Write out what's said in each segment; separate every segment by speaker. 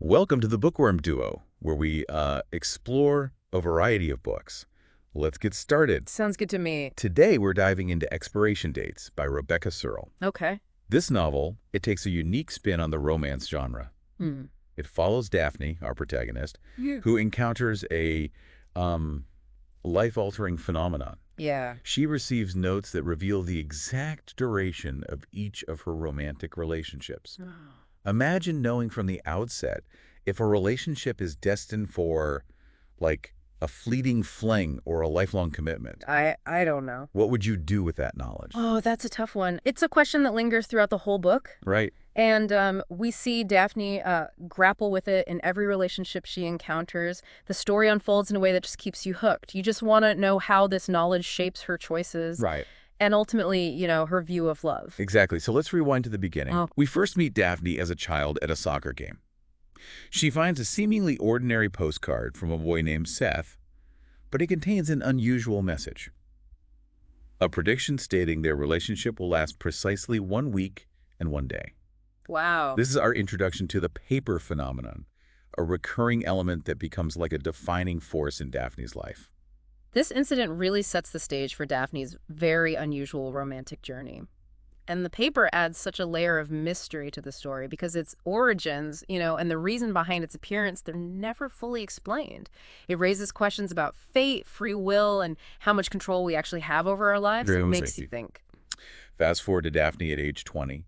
Speaker 1: Welcome to the Bookworm Duo, where we explore a variety of books. Let's get started.
Speaker 2: Sounds good to me.
Speaker 1: Today, we're diving into Expiration Dates by Rebecca Serle.
Speaker 2: Okay.
Speaker 1: This novel, it takes a unique spin on the romance genre.
Speaker 2: Hmm.
Speaker 1: It follows Daphne, our protagonist,
Speaker 2: Yeah.
Speaker 1: who encounters a life-altering phenomenon.
Speaker 2: Yeah.
Speaker 1: She receives notes that reveal the exact duration of each of her romantic relationships. Imagine knowing from the outset if a relationship is destined for, like, a fleeting fling or a lifelong commitment.
Speaker 2: I don't know.
Speaker 1: What would you do with that knowledge?
Speaker 2: Oh, that's a tough one. It's a question that lingers throughout the whole book.
Speaker 1: Right.
Speaker 2: And we see Daphne grapple with it in every relationship she encounters. The story unfolds in a way that just keeps you hooked. You just want to know how this knowledge shapes her choices.
Speaker 1: Right.
Speaker 2: And ultimately, her view of love.
Speaker 1: Exactly. So let's rewind to the beginning.
Speaker 2: Oh.
Speaker 1: We first meet Daphne as a child at a soccer game. She finds a seemingly ordinary postcard from a boy named Seth, but it contains an unusual message. A prediction stating their relationship will last precisely 1 week and 1 day.
Speaker 2: Wow.
Speaker 1: This is our introduction to the paper phenomenon, a recurring element that becomes like a defining force in Daphne's life.
Speaker 2: This incident really sets the stage for Daphne's very unusual romantic journey. And the paper adds such a layer of mystery to the story because its origins, and the reason behind its appearance, they're never fully explained. It raises questions about fate, free will, and how much control we actually have over our lives. It makes you think.
Speaker 1: Fast forward to Daphne at age 20,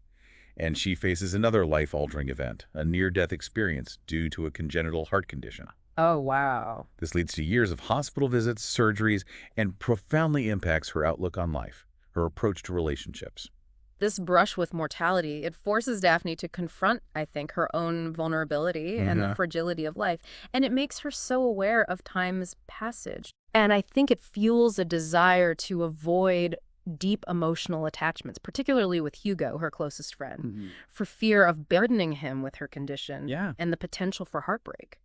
Speaker 1: and she faces another life-altering event, a near-death experience due to a congenital heart condition.
Speaker 2: Oh, wow.
Speaker 1: This leads to years of hospital visits, surgeries, and profoundly impacts her outlook on life, her approach to relationships.
Speaker 2: This brush with mortality, it forces Daphne to confront, I think, her own vulnerability and the fragility of life. And it makes her so aware of time's passage. And I think it fuels a desire to avoid deep emotional attachments, particularly with Hugo, her closest friend, for fear of burdening him with her condition and the potential for heartbreak.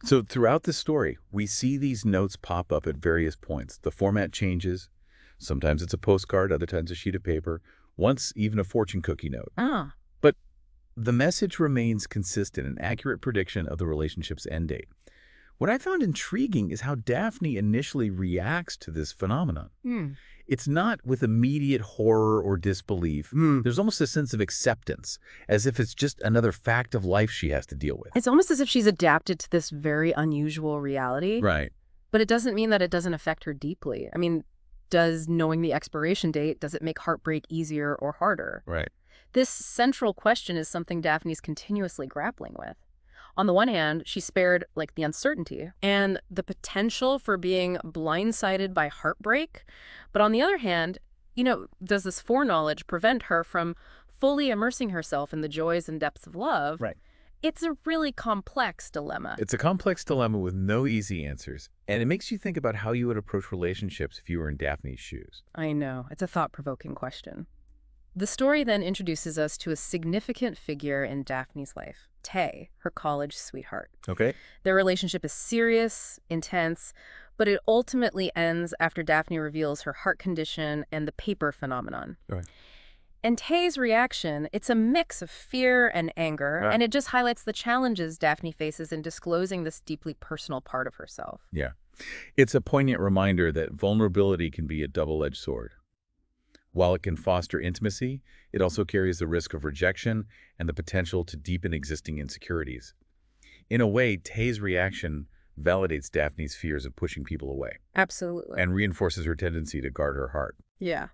Speaker 1: So throughout the story, we see these notes pop up at various points. The format changes. Sometimes it's a postcard, other times a sheet of paper, once even a fortune cookie note. But the message remains consistent, an accurate prediction of the relationship's end date. What I found intriguing is how Daphne initially reacts to this phenomenon. It's not with immediate horror or disbelief. There's almost a sense of acceptance, as if it's just another fact of life she has to deal with.
Speaker 2: It's almost as if she's adapted to this very unusual reality.
Speaker 1: Right.
Speaker 2: But it doesn't mean that it doesn't affect her deeply. I mean, does knowing the expiration date, does it make heartbreak easier or harder?
Speaker 1: Right.
Speaker 2: This central question is something Daphne's continuously grappling with. On the one hand, she's spared the uncertainty and the potential for being blindsided by heartbreak. But on the other hand, does this foreknowledge prevent her from fully immersing herself in the joys and depths of love?
Speaker 1: Right.
Speaker 2: It's a really complex dilemma.
Speaker 1: It's a complex dilemma with no easy answers, and it makes you think about how you would approach relationships if you were in Daphne's shoes.
Speaker 2: I know. It's a thought-provoking question. The story then introduces us to a significant figure in Daphne's life, Tay, her college sweetheart.
Speaker 1: Okay.
Speaker 2: Their relationship is serious, intense, but it ultimately ends after Daphne reveals her heart condition and the paper phenomenon.
Speaker 1: Right.
Speaker 2: And Tay's reaction, it's a mix of fear and anger, and it just highlights the challenges Daphne faces in disclosing this deeply personal part of herself.
Speaker 1: Yeah. It's a poignant reminder that vulnerability can be a double-edged sword. While it can foster intimacy, it also carries the risk of rejection and the potential to deepen existing insecurities. In a way, Tay's reaction validates Daphne's fears of pushing people away.
Speaker 2: Absolutely.
Speaker 1: And reinforces her tendency to guard her heart.
Speaker 2: Yeah.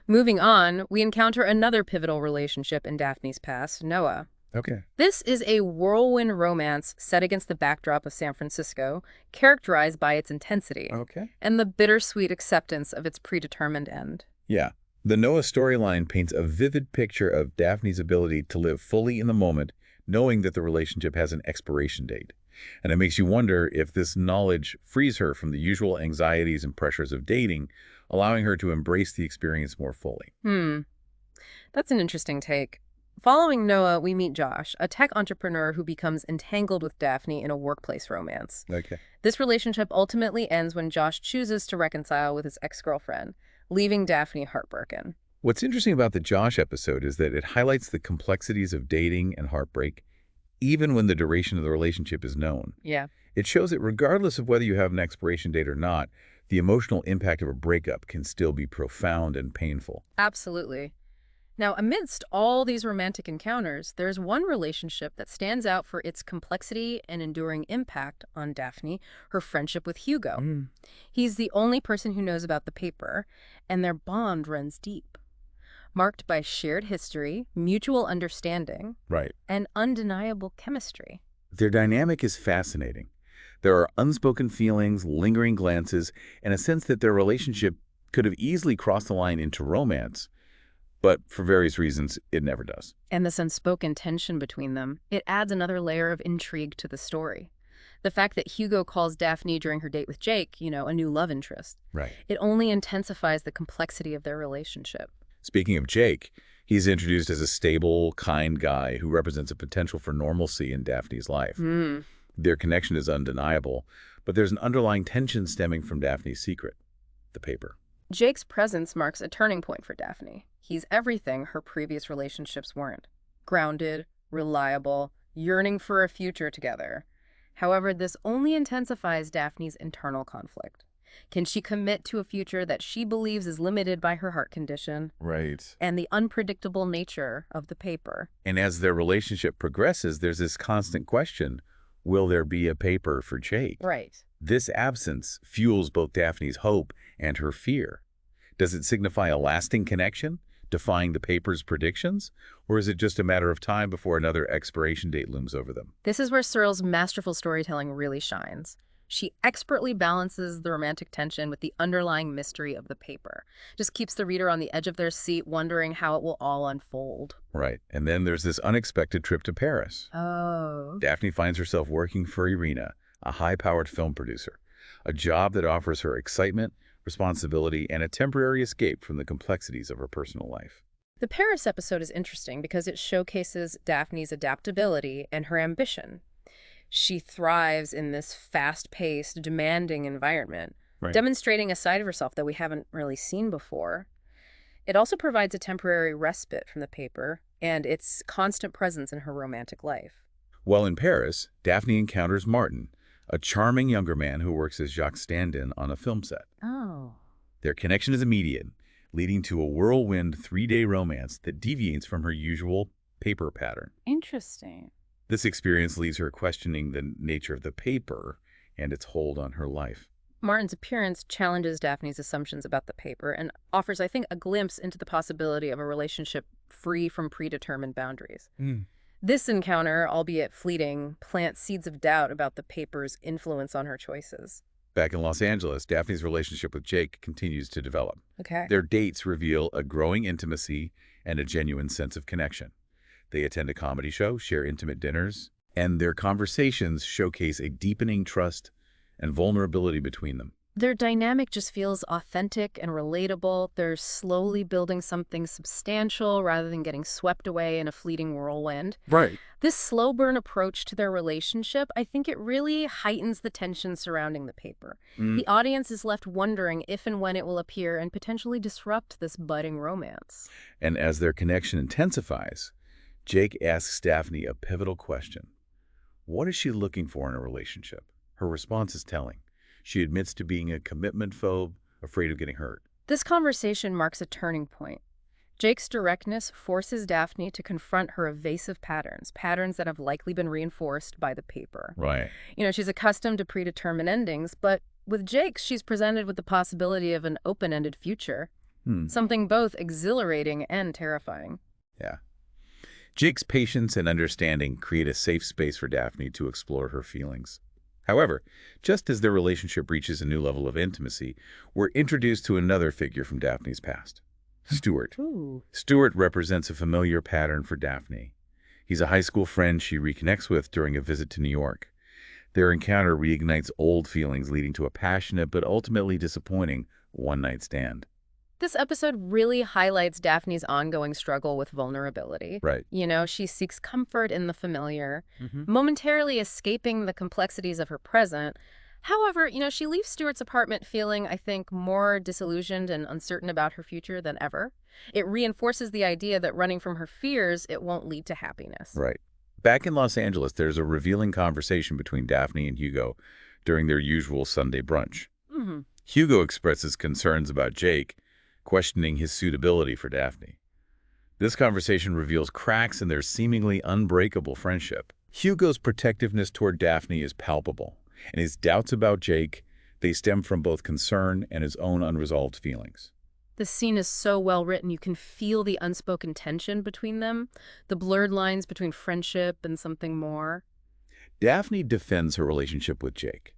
Speaker 2: Moving on, we encounter another pivotal relationship in Daphne's past, Noah.
Speaker 1: Okay.
Speaker 2: This is a whirlwind romance set against the backdrop of San Francisco, characterized by its intensity and the bittersweet acceptance of its predetermined end.
Speaker 1: Yeah. The Noah storyline paints a vivid picture of Daphne's ability to live fully in the moment, knowing that the relationship has an expiration date. And it makes you wonder if this knowledge frees her from the usual anxieties and pressures of dating, allowing her to embrace the experience more fully.
Speaker 2: That's an interesting take. Following Noah, we meet Josh, a tech entrepreneur who becomes entangled with Daphne in a workplace romance.
Speaker 1: Okay.
Speaker 2: This relationship ultimately ends when Josh chooses to reconcile with his ex-girlfriend, leaving Daphne heartbroken.
Speaker 1: What's interesting about the Josh episode is that it highlights the complexities of dating and heartbreak even when the duration of the relationship is known.
Speaker 2: Yeah.
Speaker 1: It shows that regardless of whether you have an expiration date or not, the emotional impact of a breakup can still be profound and painful.
Speaker 2: Absolutely. Now, amidst all these romantic encounters, there's one relationship that stands out for its complexity and enduring impact on Daphne, her friendship with Hugo. He's the only person who knows about the paper, and their bond runs deep, marked by shared history, mutual understanding,
Speaker 1: Right.
Speaker 2: and undeniable chemistry.
Speaker 1: Their dynamic is fascinating. There are unspoken feelings, lingering glances, and a sense that their relationship could have easily crossed the line into romance, but for various reasons, it never does.
Speaker 2: And this unspoken tension between them, it adds another layer of intrigue to the story. The fact that Hugo calls Daphne during her date with Jake, a new love interest,
Speaker 1: Right.
Speaker 2: it only intensifies the complexity of their relationship.
Speaker 1: Speaking of Jake, he's introduced as a stable, kind guy who represents a potential for normalcy in Daphne's life. Their connection is undeniable, but there's an underlying tension stemming from Daphne's secret, the paper.
Speaker 2: Jake's presence marks a turning point for Daphne. He's everything her previous relationships weren't. Grounded, reliable, yearning for a future together. However, this only intensifies Daphne's internal conflict. Can she commit to a future that she believes is limited by her heart condition
Speaker 1: Right.
Speaker 2: and the unpredictable nature of the paper?
Speaker 1: And as their relationship progresses, there's this constant question, will there be a paper for Jake?
Speaker 2: Right.
Speaker 1: This absence fuels both Daphne's hope and her fear. Does it signify a lasting connection, defying the paper's predictions? Or is it just a matter of time before another expiration date looms over them?
Speaker 2: This is where Serle's masterful storytelling really shines. She expertly balances the romantic tension with the underlying mystery of the paper. Just keeps the reader on the edge of their seat, wondering how it will all unfold.
Speaker 1: Right. And then there's this unexpected trip to Paris.
Speaker 2: Oh.
Speaker 1: Daphne finds herself working for Irina, a high-powered film producer, a job that offers her excitement, responsibility, and a temporary escape from the complexities of her personal life.
Speaker 2: The Paris episode is interesting because it showcases Daphne's adaptability and her ambition. She thrives in this fast-paced, demanding environment,
Speaker 1: Right.
Speaker 2: demonstrating a side of herself that we haven't really seen before. It also provides a temporary respite from the paper and its constant presence in her romantic life.
Speaker 1: While in Paris, Daphne encounters Martin, a charming younger man who works as Jacques' stand-in on a film set.
Speaker 2: Oh.
Speaker 1: Their connection is immediate, leading to a whirlwind 3-day romance that deviates from her usual paper pattern.
Speaker 2: Interesting.
Speaker 1: This experience leaves her questioning the nature of the paper and its hold on her life.
Speaker 2: Martin's appearance challenges Daphne's assumptions about the paper and offers, I think, a glimpse into the possibility of a relationship free from predetermined boundaries. This encounter, albeit fleeting, plants seeds of doubt about the paper's influence on her choices.
Speaker 1: Back in Los Angeles, Daphne's relationship with Jake continues to develop.
Speaker 2: Okay.
Speaker 1: Their dates reveal a growing intimacy and a genuine sense of connection. They attend a comedy show, share intimate dinners, and their conversations showcase a deepening trust and vulnerability between them.
Speaker 2: Their dynamic just feels authentic and relatable. They're slowly building something substantial rather than getting swept away in a fleeting whirlwind.
Speaker 1: Right.
Speaker 2: This slow burn approach to their relationship, I think it really heightens the tension surrounding the paper. The audience is left wondering if and when it will appear and potentially disrupt this budding romance.
Speaker 1: And as their connection intensifies, Jake asks Daphne a pivotal question. What is she looking for in a relationship? Her response is telling. She admits to being a commitment phobe, afraid of getting hurt.
Speaker 2: This conversation marks a turning point. Jake's directness forces Daphne to confront her evasive patterns that have likely been reinforced by the paper.
Speaker 1: Right.
Speaker 2: She's accustomed to predetermined endings, but with Jake, she's presented with the possibility of an open-ended future, something both exhilarating and terrifying.
Speaker 1: Yeah. Jake's patience and understanding create a safe space for Daphne to explore her feelings. However, just as their relationship reaches a new level of intimacy, we're introduced to another figure from Daphne's past, Stuart.
Speaker 2: Ooh.
Speaker 1: Stuart represents a familiar pattern for Daphne. He's a high school friend she reconnects with during a visit to New York. Their encounter reignites old feelings, leading to a passionate but ultimately disappointing one-night stand.
Speaker 2: This episode really highlights Daphne's ongoing struggle with vulnerability.
Speaker 1: Right.
Speaker 2: She seeks comfort in the familiar, momentarily escaping the complexities of her present. However, she leaves Stuart's apartment feeling, I think, more disillusioned and uncertain about her future than ever. It reinforces the idea that running from her fears, it won't lead to happiness.
Speaker 1: Right. Back in Los Angeles, there's a revealing conversation between Daphne and Hugo during their usual Sunday brunch.
Speaker 2: Mm-hmm.
Speaker 1: Hugo expresses concerns about Jake, questioning his suitability for Daphne. This conversation reveals cracks in their seemingly unbreakable friendship. Hugo's protectiveness toward Daphne is palpable, and his doubts about Jake, they stem from both concern and his own unresolved feelings.
Speaker 2: The scene is so well written, you can feel the unspoken tension between them, the blurred lines between friendship and something more.
Speaker 1: Daphne defends her relationship with Jake,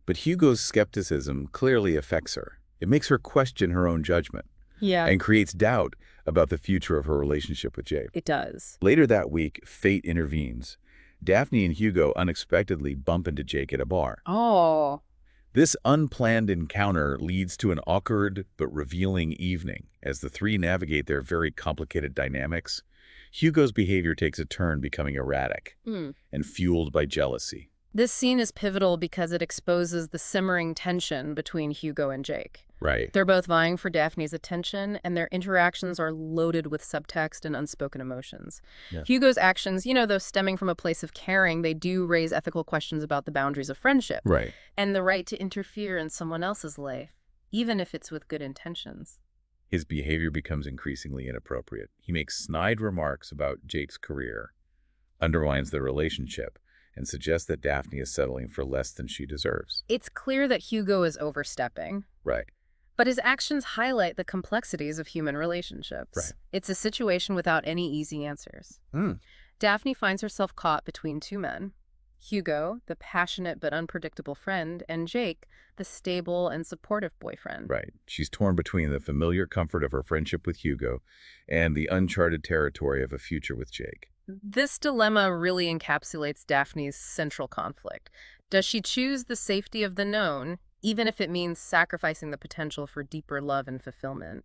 Speaker 1: but Hugo's skepticism clearly affects her. It makes her question her own judgment
Speaker 2: Yeah,
Speaker 1: and creates doubt about the future of her relationship with Jake.
Speaker 2: it does.
Speaker 1: Later that week, fate intervenes. Daphne and Hugo unexpectedly bump into Jake at a bar.
Speaker 2: Oh.
Speaker 1: This unplanned encounter leads to an awkward but revealing evening. As the three navigate their very complicated dynamics, Hugo's behavior takes a turn, becoming erratic and fueled by jealousy.
Speaker 2: This scene is pivotal because it exposes the simmering tension between Hugo and Jake.
Speaker 1: Right.
Speaker 2: They're both vying for Daphne's attention, and their interactions are loaded with subtext and unspoken emotions.
Speaker 1: Yeah.
Speaker 2: Hugo's actions, though stemming from a place of caring, they do raise ethical questions about the boundaries of friendship
Speaker 1: Right.
Speaker 2: and the right to interfere in someone else's life, even if it's with good intentions.
Speaker 1: His behavior becomes increasingly inappropriate. He makes snide remarks about Jake's career, undermines the relationship, and suggests that Daphne is settling for less than she deserves.
Speaker 2: It's clear that Hugo is overstepping.
Speaker 1: Right.
Speaker 2: But his actions highlight the complexities of human relationships.
Speaker 1: Right.
Speaker 2: It's a situation without any easy answers. Daphne finds herself caught between two men. Hugo, the passionate but unpredictable friend, and Jake, the stable and supportive boyfriend.
Speaker 1: Right. She's torn between the familiar comfort of her friendship with Hugo and the uncharted territory of a future with Jake.
Speaker 2: This dilemma really encapsulates Daphne's central conflict. Does she choose the safety of the known, even if it means sacrificing the potential for deeper love and fulfillment?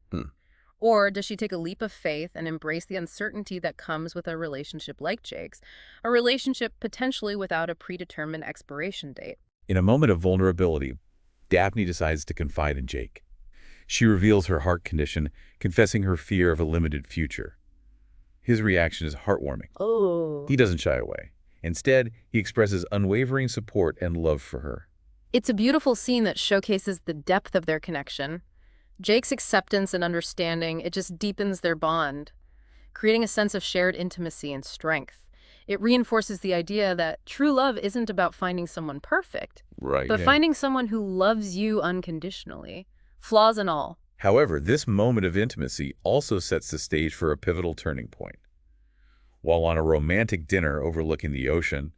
Speaker 2: Or does she take a leap of faith and embrace the uncertainty that comes with a relationship like Jake's, a relationship potentially without a predetermined expiration date?
Speaker 1: In a moment of vulnerability, Daphne decides to confide in Jake. She reveals her heart condition, confessing her fear of a limited future. His reaction is heartwarming.
Speaker 2: Oh.
Speaker 1: He doesn't shy away. Instead, he expresses unwavering support and love for her.
Speaker 2: It's a beautiful scene that showcases the depth of their connection. Jake's acceptance and understanding, it just deepens their bond, creating a sense of shared intimacy and strength. It reinforces the idea that true love isn't about finding someone perfect,
Speaker 1: Right.
Speaker 2: but finding someone who loves you unconditionally, flaws and all.
Speaker 1: However, this moment of intimacy also sets the stage for a pivotal turning point. While on a romantic dinner overlooking the ocean,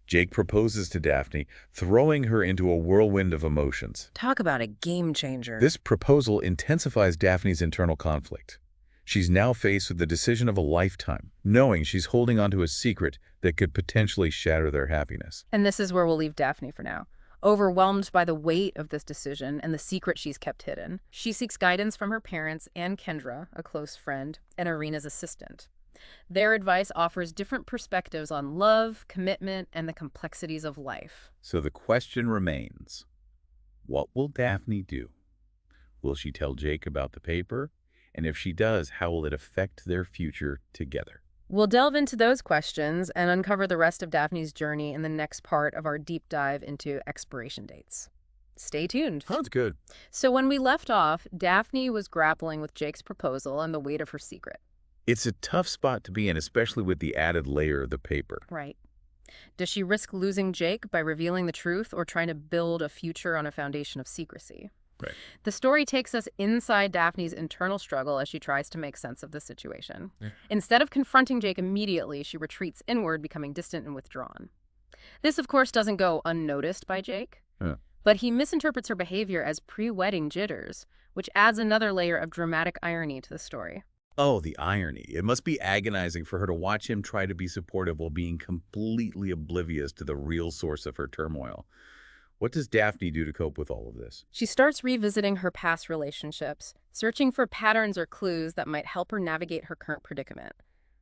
Speaker 1: Jake proposes to Daphne, throwing her into a whirlwind of emotions.
Speaker 2: Talk about a game changer.
Speaker 1: This proposal intensifies Daphne's internal conflict. She's now faced with the decision of a lifetime, knowing she's holding onto a secret that could potentially shatter their happiness.
Speaker 2: And this is where we'll leave Daphne for now. Overwhelmed by the weight of this decision and the secret she's kept hidden, she seeks guidance from her parents and Kendra, a close friend, and Irina's assistant. Their advice offers different perspectives on love, commitment, and the complexities of life.
Speaker 1: So the question remains, what will Daphne do? Will she tell Jake about the paper? And if she does, how will it affect their future together?
Speaker 2: We'll delve into those questions and uncover the rest of Daphne's journey in the next part of our deep dive into expiration dates. Stay tuned.
Speaker 1: Sounds good.
Speaker 2: So when we left off, Daphne was grappling with Jake's proposal and the weight of her secret.
Speaker 1: It's a tough spot to be in, especially with the added layer of the paper.
Speaker 2: Right. Does she risk losing Jake by revealing the truth or trying to build a future on a foundation of secrecy?
Speaker 1: Right.
Speaker 2: The story takes us inside Daphne's internal struggle as she tries to make sense of the situation.
Speaker 1: Yeah.
Speaker 2: Instead of confronting Jake immediately, she retreats inward, becoming distant and withdrawn. This, of course, doesn't go unnoticed by Jake, but he misinterprets her behavior as pre-wedding jitters, which adds another layer of dramatic irony to the story.
Speaker 1: Oh, the irony. It must be agonizing for her to watch him try to be supportive while being completely oblivious to the real source of her turmoil. What does Daphne do to cope with all of this?
Speaker 2: She starts revisiting her past relationships, searching for patterns or clues that might help her navigate her current predicament.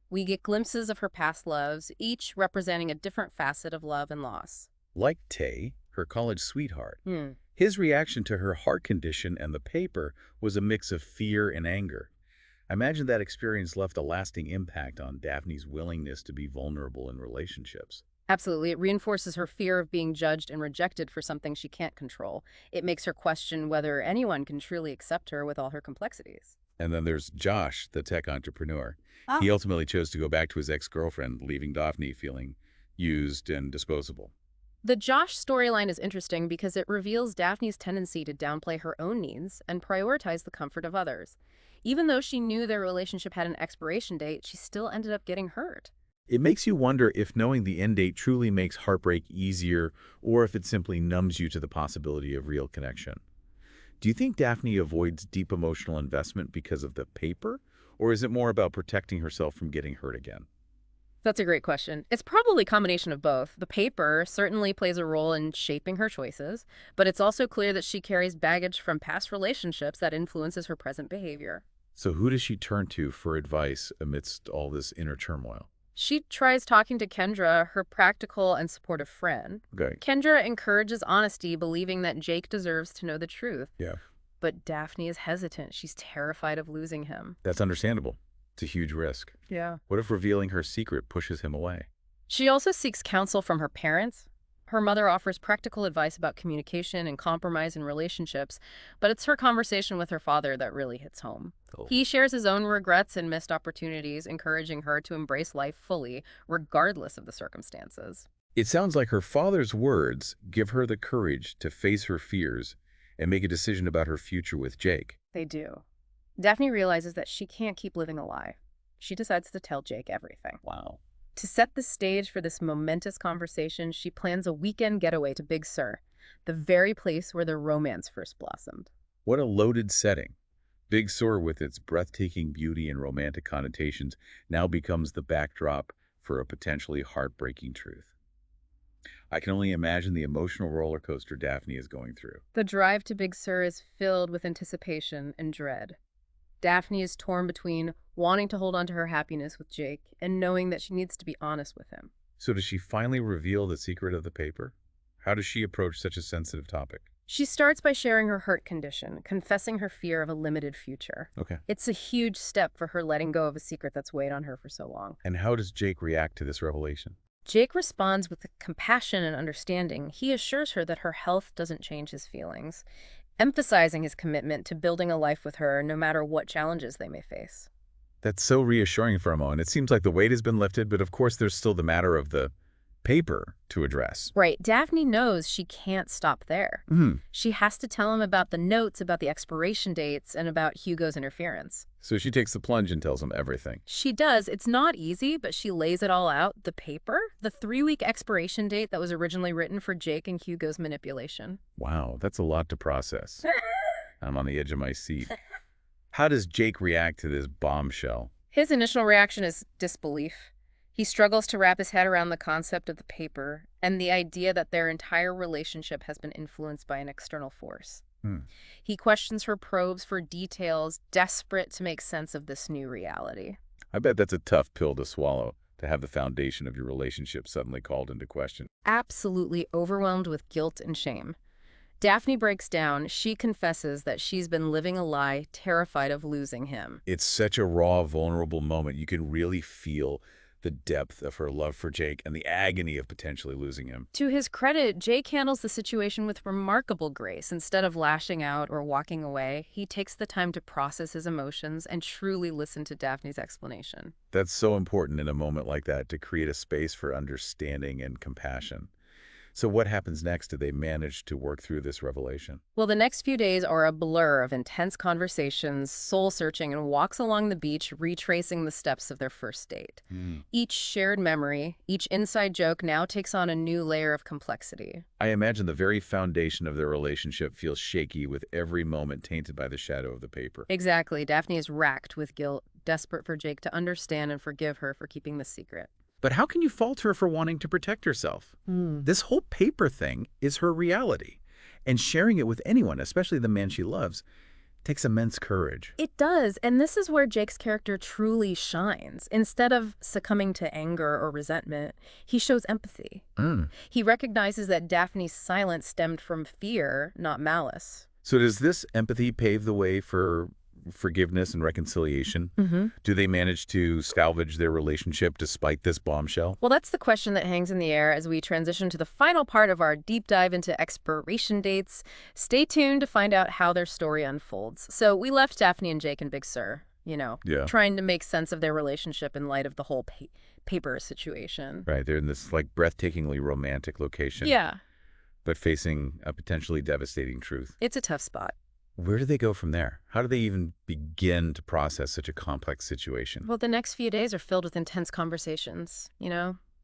Speaker 2: We get glimpses of her past loves, each representing a different facet of love and loss.
Speaker 1: Like Tay, her college sweetheart. His reaction to her heart condition and the paper was a mix of fear and anger. I imagine that experience left a lasting impact on Daphne's willingness to be vulnerable in relationships.
Speaker 2: Absolutely. It reinforces her fear of being judged and rejected for something she can't control. It makes her question whether anyone can truly accept her with all her complexities.
Speaker 1: And then there's Josh, the tech entrepreneur.
Speaker 2: Ah.
Speaker 1: He ultimately chose to go back to his ex-girlfriend, leaving Daphne feeling used and disposable.
Speaker 2: The Josh storyline is interesting because it reveals Daphne's tendency to downplay her own needs and prioritize the comfort of others. Even though she knew their relationship had an expiration date, she still ended up getting hurt.
Speaker 1: It makes you wonder if knowing the end date truly makes heartbreak easier or if it simply numbs you to the possibility of real connection. Do you think Daphne avoids deep emotional investment because of the paper, or is it more about protecting herself from getting hurt again?
Speaker 2: That's a great question. It's probably a combination of both. The paper certainly plays a role in shaping her choices, but it's also clear that she carries baggage from past relationships that influences her present behavior.
Speaker 1: So who does she turn to for advice amidst all this inner turmoil?
Speaker 2: She tries talking to Kendra, her practical and supportive friend.
Speaker 1: Okay.
Speaker 2: Kendra encourages honesty, believing that Jake deserves to know the truth.
Speaker 1: Yeah.
Speaker 2: But Daphne is hesitant. She's terrified of losing him.
Speaker 1: That's understandable. It's a huge risk.
Speaker 2: Yeah.
Speaker 1: What if revealing her secret pushes him away?
Speaker 2: She also seeks counsel from her parents. Her mother offers practical advice about communication and compromise in relationships, but it's her conversation with her father that really hits home.
Speaker 1: Oh.
Speaker 2: He shares his own regrets and missed opportunities, encouraging her to embrace life fully, regardless of the circumstances.
Speaker 1: It sounds like her father's words give her the courage to face her fears and make a decision about her future with Jake.
Speaker 2: They do. Daphne realizes that she can't keep living a lie. She decides to tell Jake everything.
Speaker 1: Wow.
Speaker 2: To set the stage for this momentous conversation, she plans a weekend getaway to Big Sur, the very place where their romance first blossomed.
Speaker 1: What a loaded setting. Big Sur, with its breathtaking beauty and romantic connotations, now becomes the backdrop for a potentially heartbreaking truth. I can only imagine the emotional roller coaster Daphne is going through.
Speaker 2: The drive to Big Sur is filled with anticipation and dread. Daphne is torn between wanting to hold on to her happiness with Jake and knowing that she needs to be honest with him.
Speaker 1: So does she finally reveal the secret of the paper? How does she approach such a sensitive topic?
Speaker 2: She starts by sharing her heart condition, confessing her fear of a limited future.
Speaker 1: Okay.
Speaker 2: It's a huge step for her letting go of a secret that's weighed on her for so long.
Speaker 1: And how does Jake react to this revelation?
Speaker 2: Jake responds with compassion and understanding. He assures her that her health doesn't change his feelings, emphasizing his commitment to building a life with her no matter what challenges they may face.
Speaker 1: That's so reassuring for a moment. It seems like the weight has been lifted, but of course there's still the matter of the paper to address.
Speaker 2: Right. Daphne knows she can't stop there. She has to tell him about the notes, about the expiration dates, and about Hugo's interference.
Speaker 1: So she takes the plunge and tells him everything.
Speaker 2: She does. It's not easy, but she lays it all out. The paper, the 3-week expiration date that was originally written for Jake and Hugo's manipulation.
Speaker 1: Wow, that's a lot to process. I'm on the edge of my seat. How does Jake react to this bombshell?
Speaker 2: His initial reaction is disbelief. He struggles to wrap his head around the concept of the paper and the idea that their entire relationship has been influenced by an external force. He questions her probes for details, desperate to make sense of this new reality.
Speaker 1: I bet that's a tough pill to swallow, to have the foundation of your relationship suddenly called into question.
Speaker 2: Absolutely overwhelmed with guilt and shame. Daphne breaks down. She confesses that she's been living a lie, terrified of losing him.
Speaker 1: It's such a raw, vulnerable moment. You can really feel the depth of her love for Jake and the agony of potentially losing him.
Speaker 2: To his credit, Jake handles the situation with remarkable grace. Instead of lashing out or walking away, he takes the time to process his emotions and truly listen to Daphne's explanation.
Speaker 1: That's so important in a moment like that, to create a space for understanding and compassion. So what happens next? Do they manage to work through this revelation?
Speaker 2: Well, the next few days are a blur of intense conversations, soul-searching, and walks along the beach retracing the steps of their first date. Each shared memory, each inside joke now takes on a new layer of complexity.
Speaker 1: I imagine the very foundation of their relationship feels shaky with every moment tainted by the shadow of the paper.
Speaker 2: Exactly. Daphne is racked with guilt, desperate for Jake to understand and forgive her for keeping the secret.
Speaker 1: But how can you fault her for wanting to protect herself? This whole paper thing is her reality, and sharing it with anyone, especially the man she loves, takes immense courage.
Speaker 2: It does, and this is where Jake's character truly shines. Instead of succumbing to anger or resentment, he shows empathy. He recognizes that Daphne's silence stemmed from fear, not malice.
Speaker 1: So does this empathy pave the way for forgiveness and reconciliation.
Speaker 2: Mm-hmm.
Speaker 1: Do they manage to salvage their relationship despite this bombshell?
Speaker 2: Well, that's the question that hangs in the air as we transition to the final part of our deep dive into expiration dates. Stay tuned to find out how their story unfolds. So we left Daphne and Jake in Big Sur,
Speaker 1: Yeah.
Speaker 2: trying to make sense of their relationship in light of the whole paper situation.
Speaker 1: Right. They're in this like breathtakingly romantic location.
Speaker 2: Yeah.
Speaker 1: But facing a potentially devastating truth.
Speaker 2: It's a tough spot.
Speaker 1: Where do they go from there? How do they even begin to process such a complex situation?
Speaker 2: Well, the next few days are filled with intense conversations,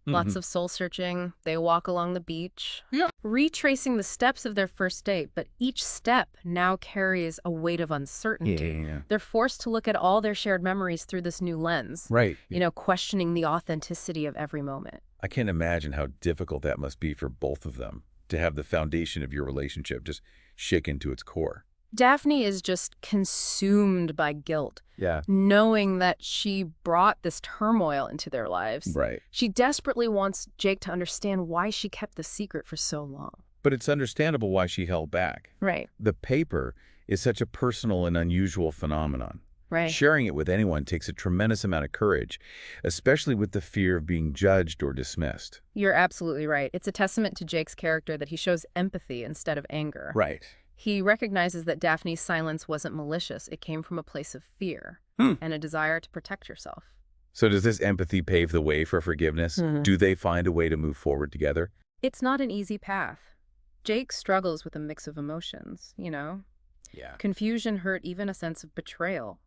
Speaker 2: Lots of soul-searching. They walk along the beach, retracing the steps of their first date, but each step now carries a weight of uncertainty.
Speaker 1: Yeah.
Speaker 2: They're forced to look at all their shared memories through this new lens,
Speaker 1: Right.
Speaker 2: questioning the authenticity of every moment.
Speaker 1: I can't imagine how difficult that must be for both of them to have the foundation of your relationship just shaken to its core.
Speaker 2: Daphne is just consumed by guilt,
Speaker 1: Yeah.
Speaker 2: knowing that she brought this turmoil into their lives.
Speaker 1: Right.
Speaker 2: She desperately wants Jake to understand why she kept the secret for so long.
Speaker 1: But it's understandable why she held back.
Speaker 2: Right.
Speaker 1: The paper is such a personal and unusual phenomenon.
Speaker 2: Right.
Speaker 1: Sharing it with anyone takes a tremendous amount of courage, especially with the fear of being judged or dismissed.
Speaker 2: You're absolutely right. It's a testament to Jake's character that he shows empathy instead of anger.
Speaker 1: Right.
Speaker 2: He recognizes that Daphne's silence wasn't malicious. It came from a place of fear and a desire to protect yourself.
Speaker 1: So does this empathy pave the way for forgiveness? Do they find a way to move forward together?
Speaker 2: It's not an easy path. Jake struggles with a mix of emotions,
Speaker 1: Yeah.
Speaker 2: Confusion, hurt, even a sense of betrayal.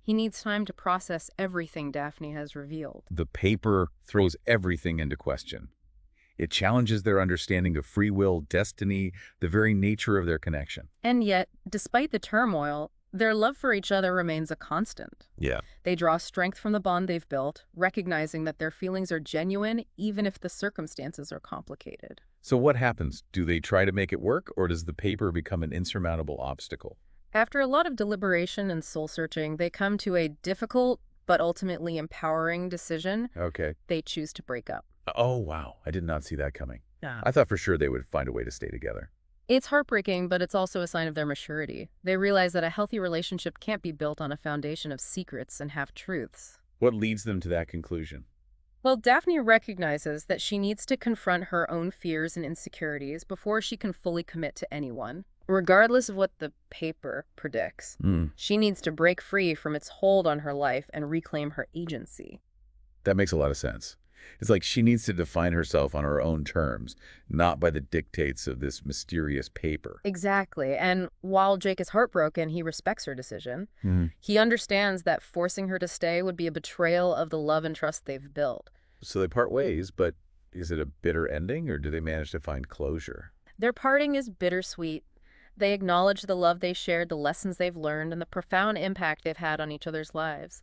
Speaker 2: He needs time to process everything Daphne has revealed.
Speaker 1: The paper throws everything into question. It challenges their understanding of free will, destiny, the very nature of their connection.
Speaker 2: And yet, despite the turmoil, their love for each other remains a constant.
Speaker 1: Yeah.
Speaker 2: They draw strength from the bond they've built, recognizing that their feelings are genuine even if the circumstances are complicated.
Speaker 1: So what happens? Do they try to make it work, or does the paper become an insurmountable obstacle?
Speaker 2: After a lot of deliberation and soul-searching, they come to a difficult but ultimately empowering decision.
Speaker 1: Okay.
Speaker 2: They choose to break up.
Speaker 1: Oh, wow. I did not see that coming.
Speaker 2: Yeah.
Speaker 1: I thought for sure they would find a way to stay together.
Speaker 2: It's heartbreaking, but it's also a sign of their maturity. They realize that a healthy relationship can't be built on a foundation of secrets and half-truths.
Speaker 1: What leads them to that conclusion?
Speaker 2: Well, Daphne recognizes that she needs to confront her own fears and insecurities before she can fully commit to anyone. Regardless of what the paper predicts, she needs to break free from its hold on her life and reclaim her agency.
Speaker 1: That makes a lot of sense. It's like she needs to define herself on her own terms, not by the dictates of this mysterious paper.
Speaker 2: Exactly. And while Jake is heartbroken, he respects her decision. He understands that forcing her to stay would be a betrayal of the love and trust they've built.
Speaker 1: So they part ways, but is it a bitter ending, or do they manage to find closure?
Speaker 2: Their parting is bittersweet. They acknowledge the love they shared, the lessons they've learned, and the profound impact they've had on each other's lives.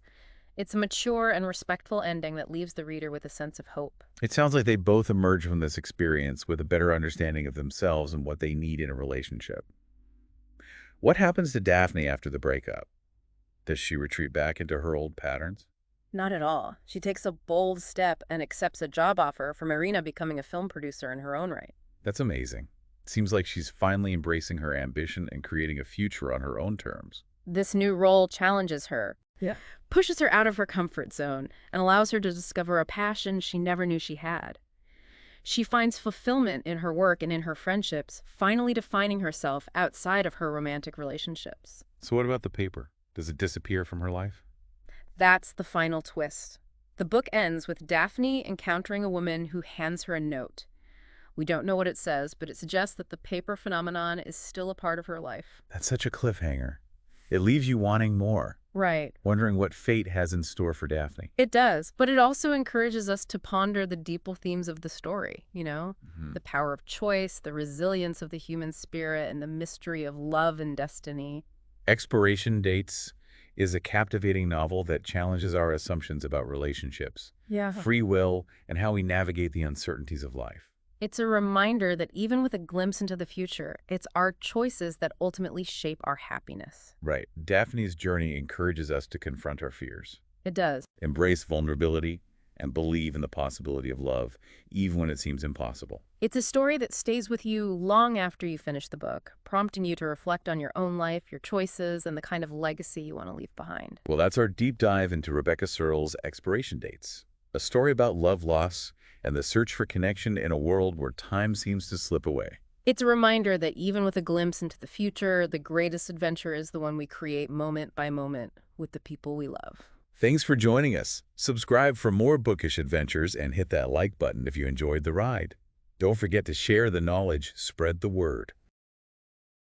Speaker 2: It's a mature and respectful ending that leaves the reader with a sense of hope.
Speaker 1: It sounds like they both emerge from this experience with a better understanding of themselves and what they need in a relationship. What happens to Daphne after the breakup? Does she retreat back into her old patterns?
Speaker 2: Not at all. She takes a bold step and accepts a job offer from Irina, becoming a film producer in her own right.
Speaker 1: That's amazing. It seems like she's finally embracing her ambition and creating a future on her own terms.
Speaker 2: This new role challenges her, pushes her out of her comfort zone, and allows her to discover a passion she never knew she had. She finds fulfillment in her work and in her friendships, finally defining herself outside of her romantic relationships.
Speaker 1: So what about the paper? Does it disappear from her life?
Speaker 2: That's the final twist. The book ends with Daphne encountering a woman who hands her a note. We don't know what it says, but it suggests that the paper phenomenon is still a part of her life.
Speaker 1: That's such a cliffhanger. It leaves you wanting more.
Speaker 2: Right.
Speaker 1: Wondering what fate has in store for Daphne.
Speaker 2: It does, but it also encourages us to ponder the deeper themes of the story, the power of choice, the resilience of the human spirit, and the mystery of love and destiny.
Speaker 1: Expiration Dates is a captivating novel that challenges our assumptions about relationships, free will, and how we navigate the uncertainties of life.
Speaker 2: It's a reminder that even with a glimpse into the future, it's our choices that ultimately shape our happiness.
Speaker 1: Right. Daphne's journey encourages us to confront our fears.
Speaker 2: It does.
Speaker 1: Embrace vulnerability and believe in the possibility of love, even when it seems impossible.
Speaker 2: It's a story that stays with you long after you finish the book, prompting you to reflect on your own life, your choices, and the kind of legacy you want to leave behind.
Speaker 1: Well, that's our deep dive into Rebecca Serle's Expiration Dates, a story about love loss and the search for connection in a world where time seems to slip away.
Speaker 2: It's a reminder that even with a glimpse into the future, the greatest adventure is the one we create moment by moment with the people we love.
Speaker 1: Thanks for joining us. Subscribe for more bookish adventures and hit that like button if you enjoyed the ride. Don't forget to share the knowledge, spread the word.